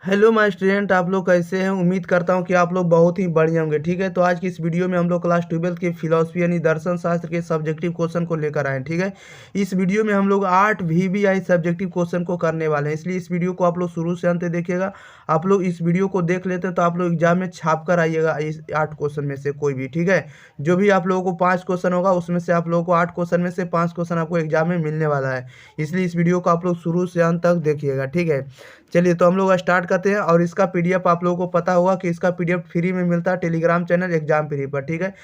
Hello my student, आप लोग कैसे हैं। उम्मीद करता हूं कि आप लोग बहुत ही बढ़िया होंगे। ठीक है, तो आज की इस वीडियो में हम लोग क्लास 12 के फिलॉसफी यानी दर्शन शास्त्र के सब्जेक्टिव क्वेश्चन को लेकर आए हैं। ठीक है, इस वीडियो में हम लोग 8 VBI सब्जेक्टिव क्वेश्चन को करने वाले हैं, इसलिए इस वीडियो को आप लोग शुरू से अंत तक देखिएगा। आप लोग इस वीडियो को देख लेते हैं तो आप लोग एग्जाम में छाप कर आइएगा इस 8 क्वेश्चन में से कोई भी। ठीक है, जो भी आप लोगों को 5 क्वेश्चन होगा उसमें से आप लोगों को 8 क्वेश्चन में से 5 क्वेश्चन आपको एग्जाम में मिलने वाला है, इसलिए इस वीडियो को आप लोग शुरू से अंत तक देखिएगा। ठीक है, चलिए तो हम लोग स्टार्ट करते हैं। और इसका पीडीएफ आप लोगों को पता होगा कि इसका पीडीएफ फ्री में मिलता है टेलीग्राम चैनल एग्जाम फ्री पर। ठीक है,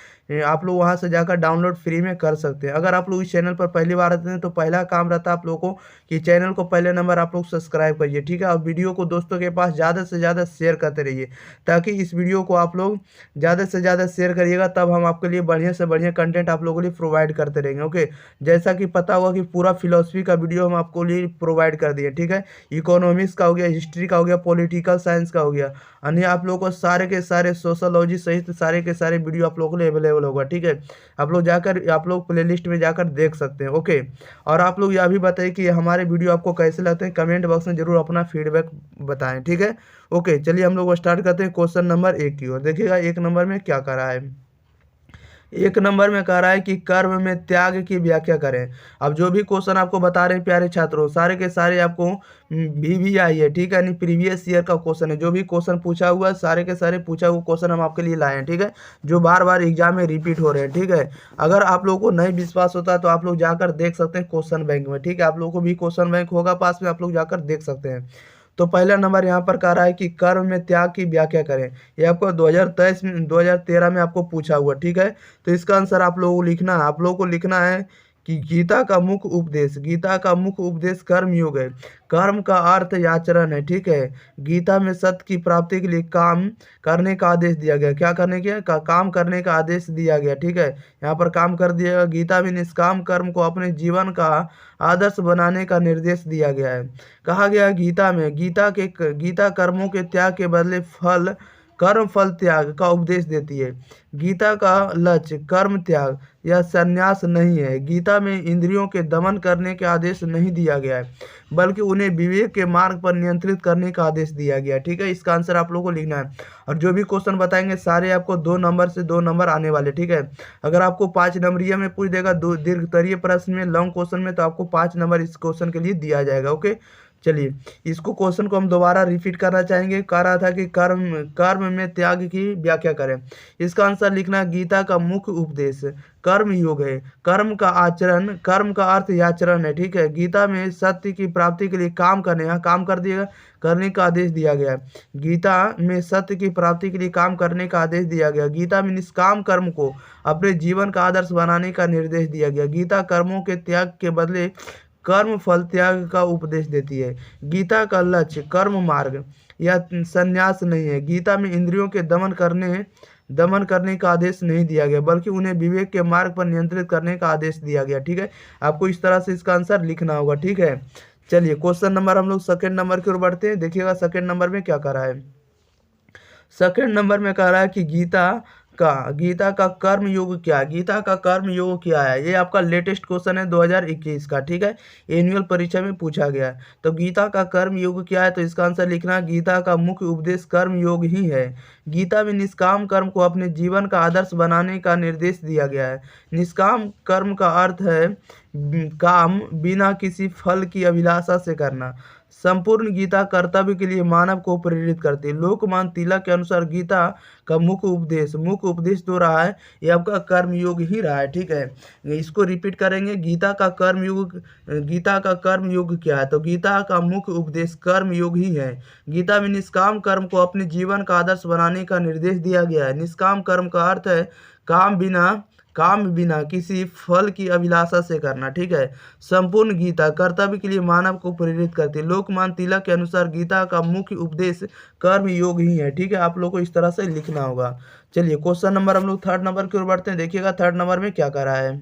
आप लोग वहां से जाकर डाउनलोड फ्री में कर सकते हैं। अगर आप लोग इस चैनल पर पहली बार आते हैं तो पहला काम रहता है आप लोगों को कि चैनल को पहले नंबर आप लोग सब्सक्राइब करिए। ठीक है, और वीडियो को दोस्तों के पास ज़्यादा से ज़्यादा शेयर करते रहिए, ताकि इस वीडियो को आप लोग ज़्यादा से ज़्यादा शेयर करिएगा, तब हम आपके लिए बढ़िया से बढ़िया कंटेंट आप लोगों के लिए प्रोवाइड करते रहेंगे। ओके, जैसा कि पता होगा कि पूरा फिलोसफी का वीडियो हम आपको लिए प्रोवाइड कर दिए। ठीक है, इकोनॉमिक्स का हो गया, हिस्ट्री का हो गया, पॉलिटिकल साइंस का हो गया, अन्य आप लोगों को सारे के सारे सोशोलॉजी सहित सारे के सारे वीडियो आप लोगों के लिए अवेलेबल होगा। ठीक है, आप लोग प्लेलिस्ट में जाकर देख सकते हैं। ओके, और आप लोग यह भी बताइए कि हमारे वीडियो आपको कैसे लगते हैं, कमेंट बॉक्स में जरूर अपना फीडबैक बताएं। ठीक है, ओके, चलिए हम लोग स्टार्ट करते हैं क्वेश्चन नंबर 1 की ओर। देखिएगा 1 नंबर में क्या कर रहा है। 1 नंबर में कह रहा है कि कर्म में त्याग की व्याख्या करें। अब जो भी क्वेश्चन आपको बता रहे हैं प्यारे छात्रों, सारे के सारे आपको VBI है। ठीक है, यानी प्रीवियस ईयर का क्वेश्चन है। जो भी क्वेश्चन पूछा हुआ है सारे के सारे पूछा हुआ क्वेश्चन हम आपके लिए लाए हैं। ठीक है, जो बार बार एग्जाम में रिपीट हो रहे हैं। ठीक है, अगर आप लोगों को नहीं विश्वास होता है तो आप लोग जाकर देख सकते हैं क्वेश्चन बैंक में। ठीक है, आप लोगों को भी क्वेश्चन बैंक होगा पास में, आप लोग जाकर देख सकते हैं। तो पहला नंबर यहाँ पर कह रहा है कि कर्म में त्याग की व्याख्या करें। ये आपको 2013 में आपको पूछा हुआ। ठीक है, तो इसका आंसर आप लोगों को लिखना है। आप लोगों को लिखना है कि गीता का मुख्य उपदेश, गीता का मुख्य उपदेश कर्म योग है। कर्म का अर्थ आचरण है। ठीक है, गीता में सत्य की प्राप्ति के लिए काम करने का आदेश दिया गया। क्या करने का काम करने का आदेश दिया गया। ठीक है, यहाँ पर काम कर दिया गया। गीता में निष्काम कर्म को अपने जीवन का आदर्श बनाने का निर्देश दिया गया है। कहा गया गीता में गीता कर्मों के त्याग के बदले कर्म फल त्याग का उपदेश देती है। गीता का लक्ष्य कर्म त्याग या संन्यास नहीं है। गीता में इंद्रियों के दमन करने के आदेश नहीं दिया गया है, बल्कि उन्हें विवेक के मार्ग पर नियंत्रित करने का आदेश दिया गया है। ठीक है, इसका आंसर आप लोगों को लिखना है। और जो भी क्वेश्चन बताएंगे सारे आपको 2 नंबर से 2 नंबर आने वाले। ठीक है, अगर आपको 5 नंबरिया में पूछ देगा दीर्घतरीय प्रश्न में, लॉन्ग क्वेश्चन में, तो आपको 5 नंबर इस क्वेश्चन के लिए दिया जाएगा। ओके, चलिए इसको क्वेश्चन को हम दोबारा रिपीट करना चाहेंगे। कह रहा था कि कर्म कर्म में त्याग की व्याख्या करें। इसका आंसर लिखना, गीता का मुख्य उपदेश कर्म योग है। कर्म का अर्थ आचरण है। ठीक है, गीता में सत्य की प्राप्ति के लिए काम करने, यहाँ काम कर दिएगा, करने का आदेश दिया गया है। गीता में सत्य की प्राप्ति के लिए काम करने का आदेश दिया गया। गीता में निष्काम कर्म को अपने जीवन का आदर्श बनाने का निर्देश दिया गया। गीता कर्मों के त्याग के बदले कर्म फल त्याग का उपदेश देती है। गीता का लक्ष्य कर्म मार्ग या संन्यास नहीं है। गीता में इंद्रियों के दमन करने का आदेश नहीं दिया गया, बल्कि उन्हें विवेक के मार्ग पर नियंत्रित करने का आदेश दिया गया। ठीक है, आपको इस तरह से इसका आंसर लिखना होगा। ठीक है, चलिए क्वेश्चन नंबर हम लोग सेकंड नंबर की ओर बढ़ते हैं। देखिएगा सेकंड नंबर में क्या कर रहा है। सेकंड नंबर में कह रहा है कि गीता का कर्म योग क्या है। गीता का कर्म योग क्या है, ये आपका लेटेस्ट क्वेश्चन है 2021 का। ठीक है, एनुअल परीक्षा में पूछा गया है। तो गीता का कर्म योग क्या है, तो इसका आंसर लिखना, गीता का मुख्य उपदेश कर्म योग ही है। गीता में निष्काम कर्म को अपने जीवन का आदर्श बनाने का निर्देश दिया गया है। निष्काम कर्म का अर्थ है काम बिना किसी फल की अभिलाषा से करना। संपूर्ण गीता कर्तव्य के लिए मानव को प्रेरित करती है। लोकमान्य तिलक के अनुसार गीता का मुख्य उपदेश जो रहा है ये आपका कर्म योग ही रहा है। ठीक है, इसको रिपीट करेंगे। गीता का कर्म योग क्या है, तो गीता का मुख्य उपदेश कर्म योग ही है। गीता में निष्काम कर्म को अपने जीवन का आदर्श बनाने का निर्देश दिया गया है। निष्काम कर्म का अर्थ है काम बिना किसी फल की अभिलाषा से करना। ठीक है, संपूर्ण गीता कर्तव्य के लिए मानव को प्रेरित करती है। लोकमान्य तिलक के अनुसार गीता का मुख्य उपदेश कर्म योग ही है। ठीक है, आप लोग को इस तरह से लिखना होगा। चलिए क्वेश्चन नंबर हम लोग थर्ड नंबर की ओर बढ़ते हैं। देखिएगा थर्ड नंबर में क्या कर रहा है।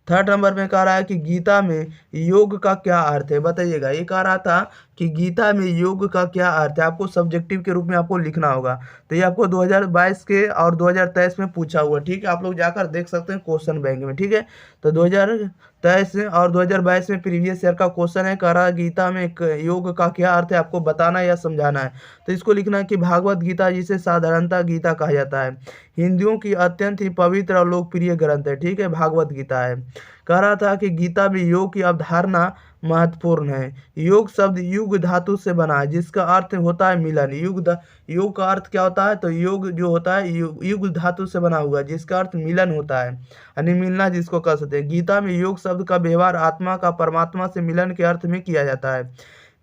थर्ड नंबर में कह रहा है कि गीता में योग का क्या अर्थ है, बताइएगा। ये कह रहा था कि गीता में योग का क्या अर्थ है, आपको सब्जेक्टिव के रूप में आपको लिखना होगा। तो ये आपको 2022 के और 2023 में पूछा हुआ, ठीक है, आप लोग जाकर देख सकते हैं क्वेश्चन बैंक में, ठीक है। तो 2023 और 2022 में प्रीवियस ईयर का क्वेश्चन है, कह रहा गीता में योग का क्या अर्थ है, आपको बताना या समझाना है। तो इसको लिखना है कि भागवत गीता, जिसे साधारणतः गीता कहा जाता है, हिंदुओं की अत्यंत ही पवित्र और लोकप्रिय ग्रंथ है, ठीक है, भागवत गीता है। कह रहा था कि गीता में योग की अवधारणा महत्वपूर्ण है। योग शब्द युग धातु से बना है, जिसका अर्थ होता है मिलन। योग का अर्थ क्या होता है, तो योग जो होता है युग धातु से बना हुआ, जिसका अर्थ मिलन होता है, यानी मिलना जिसको कह सकते हैं। गीता में योग शब्द का व्यवहार आत्मा का परमात्मा से मिलन के अर्थ में किया जाता है।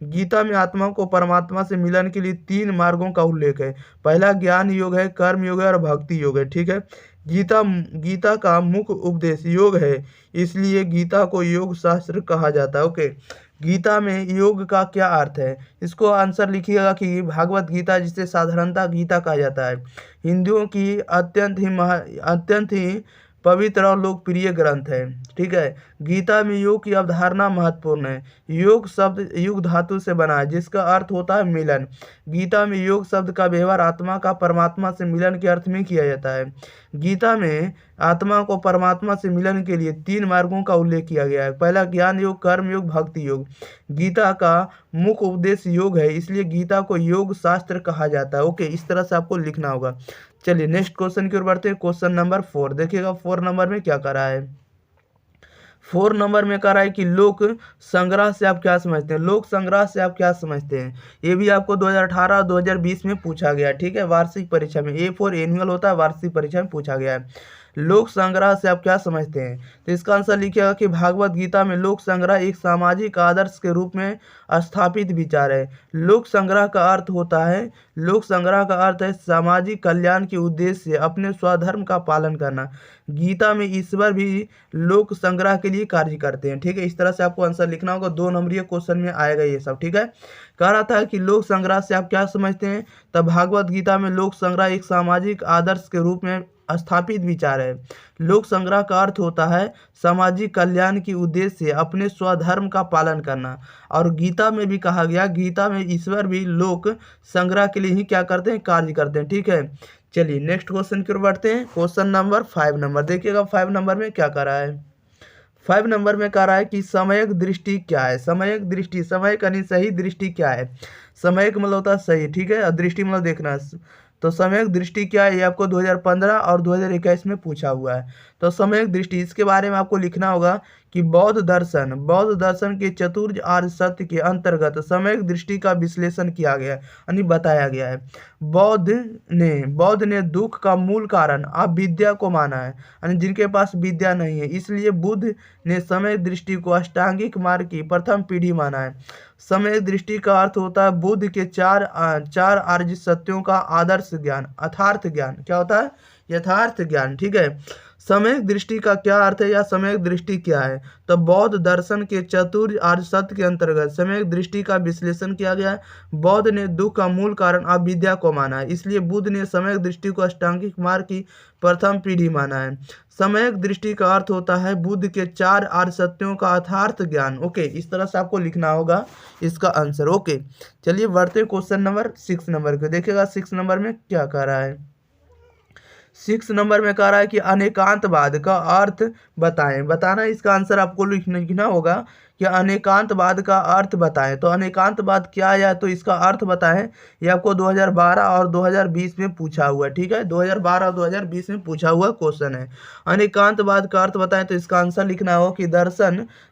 गीता में आत्मा को परमात्मा से मिलन के लिए 3 मार्गों का उल्लेख है। पहला ज्ञान योग है, कर्म योग है और भक्ति योग है, ठीक है। गीता का मुख्य उपदेश योग है, इसलिए गीता को योग शास्त्र कहा जाता है। ओके, गीता में योग का क्या अर्थ है, इसको आंसर लिखिएगा कि भागवत गीता, जिसे साधारणतः गीता कहा जाता है, हिंदुओं की अत्यंत ही पवित्र और लोकप्रिय ग्रंथ है, ठीक है। गीता में योग की अवधारणा महत्वपूर्ण है। योग शब्द युग धातु से बना है, जिसका अर्थ होता है मिलन। गीता में योग शब्द का व्यवहार आत्मा का परमात्मा से मिलन के अर्थ में किया जाता है। गीता में आत्मा को परमात्मा से मिलन के लिए 3 मार्गों का उल्लेख किया गया है। पहला ज्ञान योग, कर्म योग, भक्ति योग। गीता का मुख्य उद्देश्य योग है, इसलिए गीता को योग शास्त्र कहा जाता है। ओके, इस तरह से आपको लिखना होगा। चलिए नेक्स्ट क्वेश्चन की ओर बढ़ते हैं। क्वेश्चन नंबर 4 देखिएगा, 4 नंबर में क्या कर रहा है। 4 नंबर में कह रहा है कि लोक संग्रह से आप क्या समझते हैं। लोक संग्रह से आप क्या समझते हैं, ये भी आपको 2018 और 2020 में पूछा गया, ठीक है, वार्षिक परीक्षा में। A4 एनुअल होता है, वार्षिक परीक्षा में पूछा गया है। लोक संग्रह से आप क्या समझते हैं, तो इसका आंसर लिखिएगा कि भागवत गीता में लोक संग्रह एक सामाजिक आदर्श के रूप में स्थापित विचार है। लोक संग्रह का अर्थ होता है, लोक संग्रह का अर्थ है सामाजिक कल्याण के उद्देश्य से अपने स्वधर्म का पालन करना। गीता में ईश्वर भी लोक संग्रह के लिए कार्य करते हैं, ठीक है। इस तरह से आपको आंसर लिखना होगा, 2 नंबरीय क्वेश्चन में आएगा ये सब, ठीक है। कह रहा था कि लोक संग्रह से आप क्या समझते हैं, तब भागवत गीता में लोक संग्रह एक सामाजिक आदर्श के रूप में स्थापित विचार है। लोक संग्रह का अर्थ होता है सामाजिक कल्याण के उद्देश्य से अपने स्वधर्म का पालन करना। और गीता में भी कहा गया, गीता में ईश्वर भी लोक संग्रह के लिए ही क्या करते हैं, कार्य करते हैं, ठीक है। चलिए नेक्स्ट क्वेश्चन की ओर बढ़ते हैं। क्वेश्चन नंबर 5 नंबर देखिएगा, 5 नंबर में क्या कर रहा है। 5 नंबर में कह रहा है कि समयक दृष्टि क्या है। समयक दृष्टि, समय का नहीं, सही दृष्टि क्या है। समयक मतलब होता है सही, ठीक है, और दृष्टि मतलब देखना। तो समयक दृष्टि क्या है, ये आपको 2015 और 2021 में पूछा हुआ है। तो समयक दृष्टि, इसके बारे में आपको लिखना होगा कि बौद्ध दर्शन के चतुर्थ आर्य सत्य के अंतर्गत समयक दृष्टि का विश्लेषण किया गया है, यानी बताया गया है। बौद्ध ने दुख का मूल कारण अविद्या को माना है, यानी जिनके पास विद्या नहीं है, इसलिए बुद्ध ने समय दृष्टि को अष्टांगिक मार्ग की प्रथम पीढ़ी माना है। समय दृष्टि का अर्थ होता है बुद्ध के चार आर्य सत्यों का आदर्श ज्ञान, अथार्थ ज्ञान। क्या होता है, यथार्थ ज्ञान, ठीक है। समय दृष्टि का क्या अर्थ है या समय दृष्टि क्या है, तो बौद्ध दर्शन के चतुर्थ आर्य सत्य के अंतर्गत समय दृष्टि का विश्लेषण किया गया है। बौद्ध ने दुख का मूल कारण अविद्या को माना है, इसलिए बुद्ध ने समय दृष्टि को अष्टांगिक मार्ग की प्रथम पीढ़ी माना है। समय दृष्टि का अर्थ होता है बुद्ध के 4 आर्य सत्यों का अथार्थ ज्ञान। ओके, इस तरह से आपको लिखना होगा इसका आंसर। ओके, चलिए बढ़ते क्वेश्चन नंबर 6 नंबर को देखिएगा। 6 नंबर में क्या कह रहा है। 6 नंबर में कह रहा है कि अनेकांतवाद का अर्थ बताएं। बताना, इसका आंसर आपको लिखना होगा कि अनेकांतवाद का अर्थ बताएं। तो अनेकांतवाद क्या है तो इसका अर्थ बताएं, ये आपको 2012 और 2020 में पूछा हुआ है, ठीक है। 2012 और 2020 में पूछा हुआ क्वेश्चन है। अनेकांतवाद का अर्थ बताएं, तो इसका आंसर लिखना होगा कि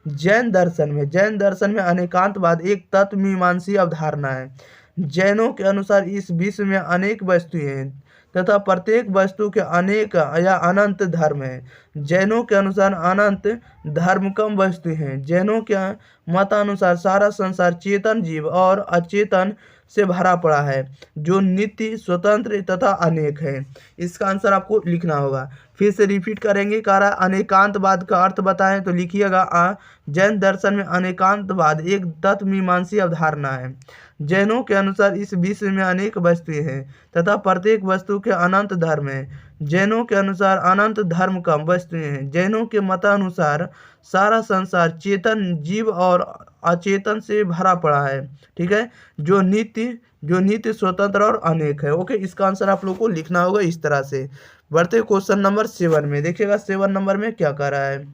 जैन दर्शन में अनेकांतवाद एक तत्वमीमांसी अवधारणा है। जैनों के अनुसार इस विश्व में अनेक वस्तुएं हैं तथा प्रत्येक वस्तु के अनेक या अनंत धर्म है। जैनों के अनुसार अनंत धर्म कम वस्तु हैं। जैनों के मतानुसार सारा संसार चेतन जीव और अचेतन से भरा पड़ा है, जो नित्य, स्वतंत्र तथा अनेक है। इसका आंसर आपको लिखना होगा। फिर से रिपीट करेंगे, कह रहा अनेकांतवाद का अर्थ बताएं, तो लिखिएगा जैन दर्शन में अनेकांतवाद एक तत्वमीमांसी अवधारणा है। जैनों के अनुसार इस विश्व में अनेक वस्तुएं हैं तथा प्रत्येक वस्तु के अनंत धर्म है। जैनों के अनुसार अनंत धर्म का वस्तुएं हैं। जैनों के मतानुसार सारा संसार चेतन जीव और अचेतन से भरा पड़ा है, ठीक है, जो नित्य स्वतंत्र और अनेक है। ओके, इसका आंसर आप लोग को लिखना होगा इस तरह से। बढ़ते क्वेश्चन नंबर 7 में। देखिएगा 7 नंबर में क्या कह रहा है।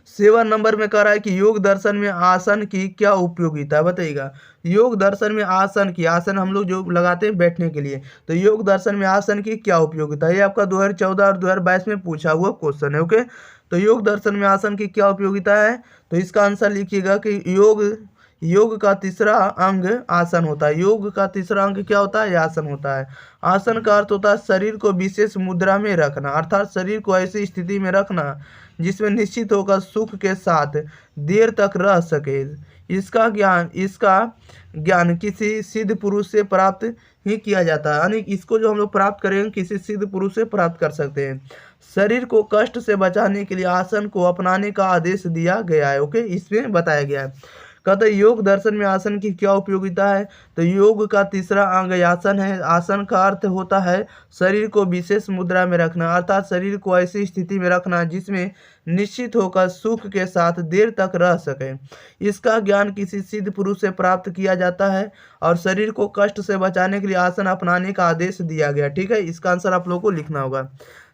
7 नंबर में कह रहा है कि योग दर्शन में आसन की क्या उपयोगिता है, बताइएगा। योग दर्शन में आसन हम लोग जो लगाते हैं बैठने के लिए, तो योग दर्शन में आसन की क्या उपयोगिता है, ये आपका 2014 और 2022 में पूछा हुआ क्वेश्चन है। ओके, तो योग दर्शन में आसन की क्या उपयोगिता है, तो इसका आंसर लिखिएगा कि योग का तीसरा अंग आसन होता है। योग का तीसरा अंग क्या होता है, आसन होता है। आसन का अर्थ होता है शरीर को विशेष मुद्रा में रखना, अर्थात शरीर को ऐसी स्थिति में रखना जिसमें निश्चित होकर सुख के साथ देर तक रह सके। इसका ज्ञान किसी सिद्ध पुरुष से प्राप्त ही किया जाता है, यानी इसको जो हम लोग प्राप्त करेंगे किसी सिद्ध पुरुष से प्राप्त कर सकते हैं। शरीर को कष्ट से बचाने के लिए आसन को अपनाने का आदेश दिया गया है। ओके, इसमें बताया गया है। कहते हैं योग दर्शन में आसन की क्या उपयोगिता है, तो योग का तीसरा अंग आसन है। आसन का अर्थ होता है शरीर को विशेष मुद्रा में रखना, अर्थात शरीर को ऐसी स्थिति में रखना जिसमें निश्चित होकर सुख के साथ देर तक रह सके। इसका ज्ञान किसी सिद्ध पुरुष से प्राप्त किया जाता है और शरीर को कष्ट से बचाने के लिए आसन अपनाने का आदेश दिया गया, ठीक है। इसका आंसर आप लोगों को लिखना होगा।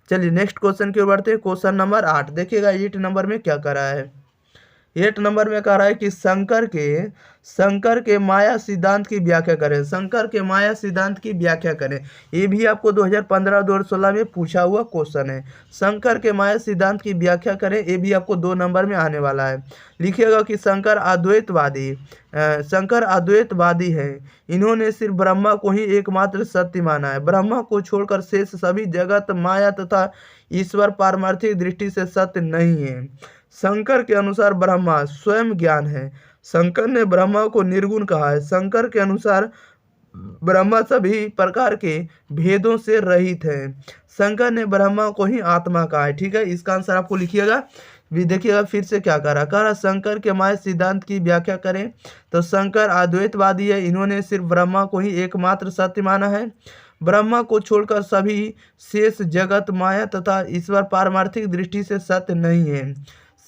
चलिए नेक्स्ट क्वेश्चन की ओर बढ़ते हैं। क्वेश्चन नंबर 8 देखिएगा 8 नंबर में क्या कर रहा है। 8 नंबर में कह रहा है कि शंकर के माया सिद्धांत की व्याख्या करें। शंकर के माया सिद्धांत की व्याख्या करें, ये भी आपको 2015 2016 में पूछा हुआ क्वेश्चन है। शंकर के माया सिद्धांत की व्याख्या करें, ये भी आपको 2 नंबर में आने वाला है। लिखिएगा कि शंकर अद्वैतवादी है। इन्होंने सिर्फ ब्रह्मा को ही एकमात्र सत्य माना है। ब्रह्मा को छोड़कर शेष सभी जगत माया तथा ईश्वर पारमार्थिक दृष्टि से सत्य नहीं है। शंकर के अनुसार ब्रह्मा स्वयं ज्ञान है। शंकर ने ब्रह्मा को निर्गुण कहा है। शंकर के अनुसार ब्रह्मा सभी प्रकार के भेदों से रहित है। शंकर ने ब्रह्मा को ही आत्मा कहा है, ठीक है। इसका आंसर आपको लिखिएगा। भी देखिएगा फिर से क्या कह रहा शंकर के माया सिद्धांत की व्याख्या करें, तो शंकर अद्वैतवादी है। इन्होंने सिर्फ ब्रह्मा को ही एकमात्र सत्य माना है। ब्रह्मा को छोड़कर सभी शेष जगत माया तथा ईश्वर पारमार्थिक दृष्टि से सत्य नहीं है।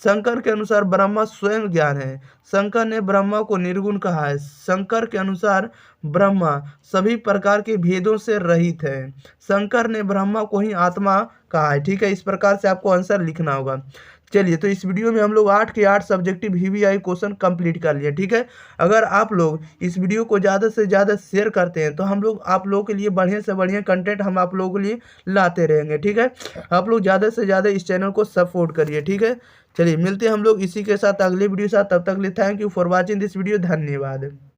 शंकर के अनुसार ब्रह्मा स्वयं ज्ञान है। शंकर ने ब्रह्मा को निर्गुण कहा है। शंकर के अनुसार ब्रह्मा सभी प्रकार के भेदों से रहित है। शंकर ने ब्रह्मा को ही आत्मा कहा है, ठीक है। इस प्रकार से आपको आंसर लिखना होगा। चलिए, तो इस वीडियो में हम लोग 8 के 8 सब्जेक्टिव VVI क्वेश्चन कंप्लीट कर लिए, ठीक है। अगर आप लोग इस वीडियो को ज़्यादा से ज़्यादा शेयर करते हैं तो हम लोग आप लोगों के लिए बढ़िया से बढ़िया कंटेंट हम आप लोगों के लिए लाते रहेंगे, ठीक है। आप लोग ज़्यादा से ज़्यादा इस चैनल को सपोर्ट करिए, ठीक है। चलिए मिलते हैं हम लोग इसी के साथ अगले वीडियो के साथ। तब तक के लिए thank you for watching this video. धन्यवाद।